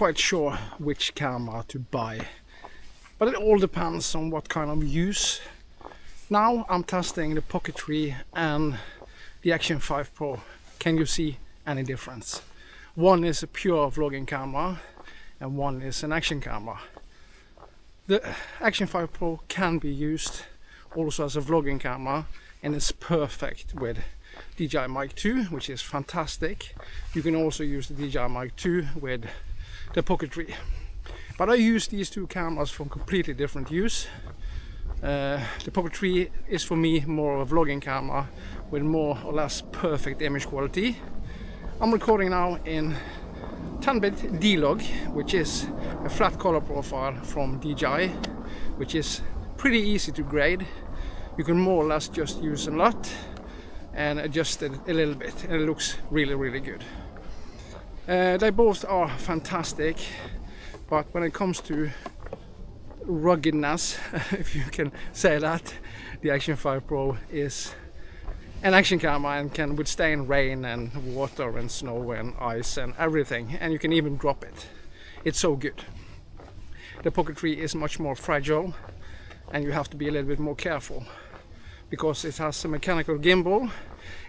quite sure which camera to buy, but it all depends on what kind of use. Now I'm testing the Pocket 3 and the Action 5 Pro. Can you see any difference? One is a pure vlogging camera and one is an action camera. The Action 5 Pro can be used also as a vlogging camera, and it's perfect with DJI Mic 2, which is fantastic. You can also use the DJI Mic 2 with the Pocket 3. But I use these two cameras for completely different use. The Pocket 3 is for me more of a vlogging camera with more or less perfect image quality. I'm recording now in 10-bit D-Log, which is a flat color profile from DJI, which is pretty easy to grade. You can more or less just use a lot and adjust it a little bit, and it looks really good. They both are fantastic, but when it comes to ruggedness, if you can say that, the Action 5 Pro is an action camera and can withstand rain and water and snow and ice and everything, and you can even drop it. It's so good. The Pocket 3 is much more fragile and you have to be a little bit more careful because it has a mechanical gimbal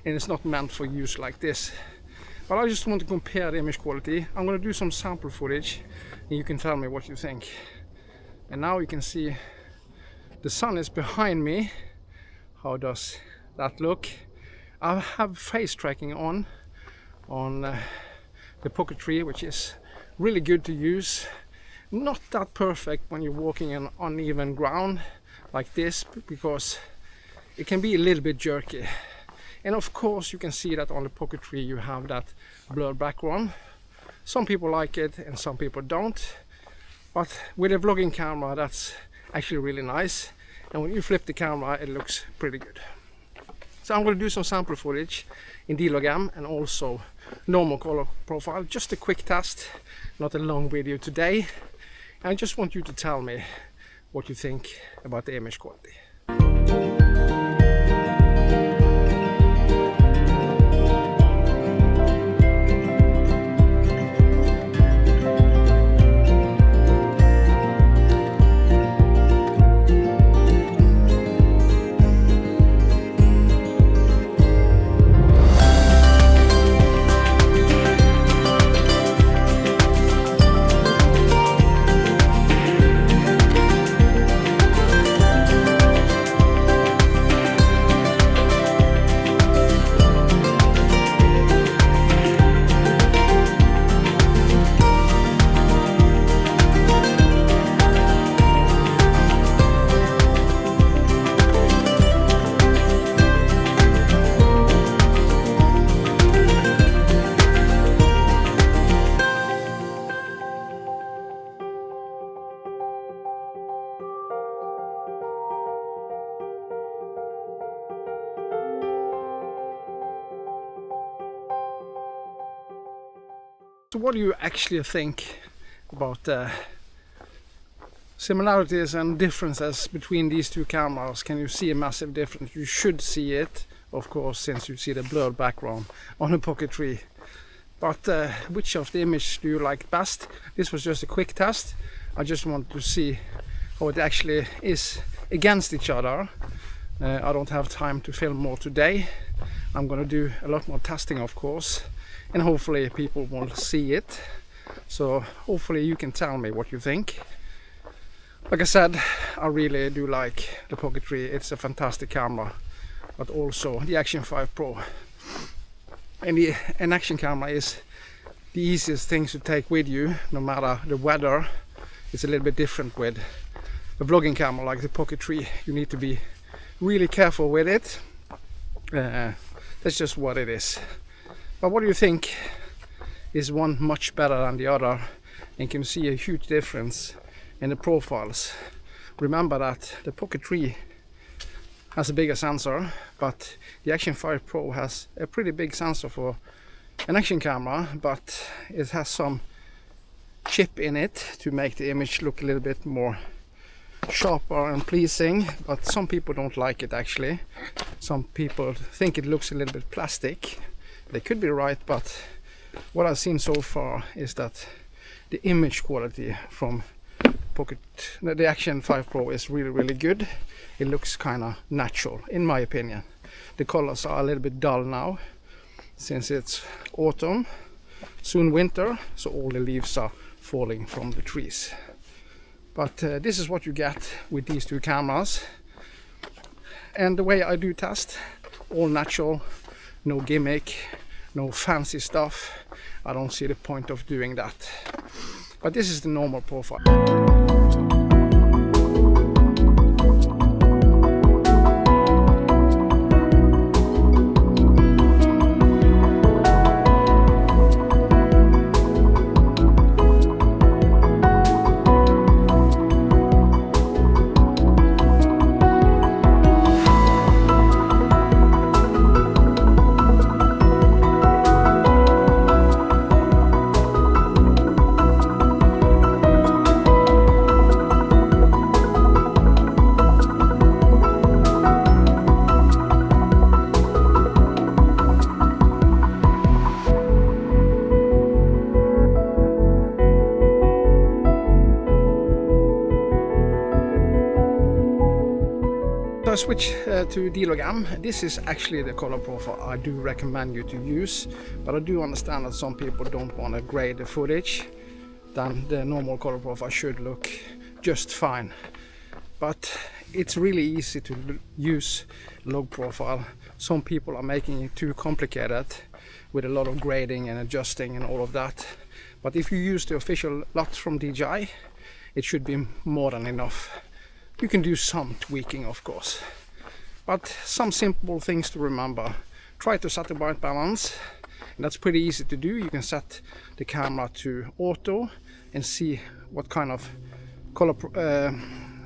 and it's not meant for use like this. But I just want to compare the image quality. I'm going to do some sample footage and you can tell me what you think. And now you can see the sun is behind me. How does that look? I have face tracking on the Pocket 3, which is really good to use. Not that perfect when you're walking on uneven ground like this, because it can be a little bit jerky. And of course you can see that on the Pocket 3 you have that blurred background. Some people like it and some people don't. But with a vlogging camera that's actually really nice. And when you flip the camera it looks pretty good. So I'm going to do some sample footage in D-Log-M and also normal color profile. Just a quick test, not a long video today. And I just want you to tell me what you think about the image quality. So what do you actually think about the similarities and differences between these two cameras? Can you see a massive difference? You should see it, of course, since you see the blurred background on the Pocket 3. But which of the images do you like best? This was just a quick test. I just want to see how it actually is against each other. I don't have time to film more today. I'm gonna do a lot more testing, of course, and hopefully people will see it. So hopefully you can tell me what you think. Like I said, I really do like the Pocket 3. It's a fantastic camera, but also the Action 5 Pro. And an action camera is the easiest thing to take with you, no matter the weather. It's a little bit different with a vlogging camera like the Pocket 3. You need to be really careful with it. That's just what it is. But what do you think? Is one much better than the other? And can see a huge difference in the profiles. Remember that the Pocket 3 has a bigger sensor, but the Action 5 Pro has a pretty big sensor for an action camera, but it has some chip in it to make the image look a little bit more sharper and pleasing. But some people don't like it actually. Some people think it looks a little bit plastic. They could be right, but what I've seen so far is that the image quality from Pocket, the Action 5 Pro is really good. It looks kind of natural in my opinion. The colors are a little bit dull now since it's autumn, soon winter, so all the leaves are falling from the trees. But this is what you get with these two cameras. And the way I do test, all natural, no gimmick, no fancy stuff. I don't see the point of doing that. But this is the normal profile. I switch to D-Log-M. This is actually the color profile I do recommend you to use, but I do understand that some people don't want to grade the footage. Then the normal color profile should look just fine. But it's really easy to use log profile. Some people are making it too complicated with a lot of grading and adjusting and all of that. But if you use the official LUT from DJI, it should be more than enough. You can do some tweaking, of course, but some simple things to remember. Try to set the white balance, and that's pretty easy to do. You can set the camera to auto and see what kind of color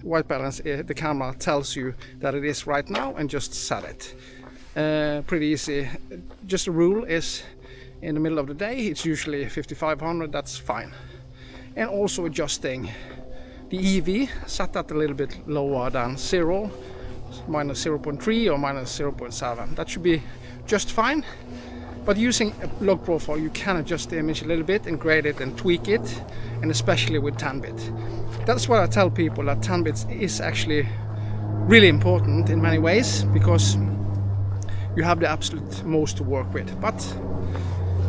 white balance the camera tells you that it is right now, and just set it. Pretty easy. Just a rule is in the middle of the day it's usually 5500, that's fine. And also adjusting the EV, set that a little bit lower than 0, minus 0.3 or minus 0.7. That should be just fine. But using a log profile, you can adjust the image a little bit and grade it and tweak it, and especially with 10-bit. That's what I tell people, that 10-bit is actually really important in many ways, because you have the absolute most to work with. But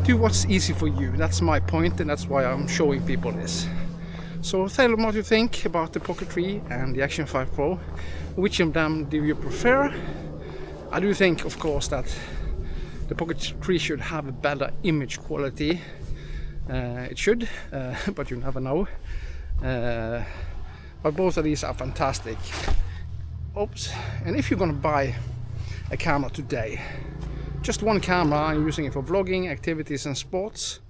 do what's easy for you. That's my point, and that's why I'm showing people this. So tell them what you think about the Pocket 3 and the Action 5 Pro. Which of them do you prefer? I do think, of course, that the Pocket 3 should have a better image quality. It should, but you never know. But both of these are fantastic. Oops. And if you're gonna buy a camera today, just one camera and using it for vlogging, activities and sports,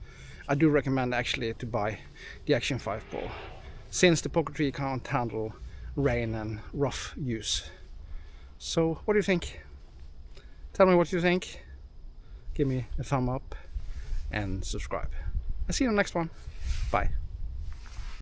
I do recommend actually to buy the Action 5 Pro, since the Pocket 3 can't handle rain and rough use. So what do you think? Tell me what you think. Give me a thumb up and subscribe. I'll see you in the next one. Bye.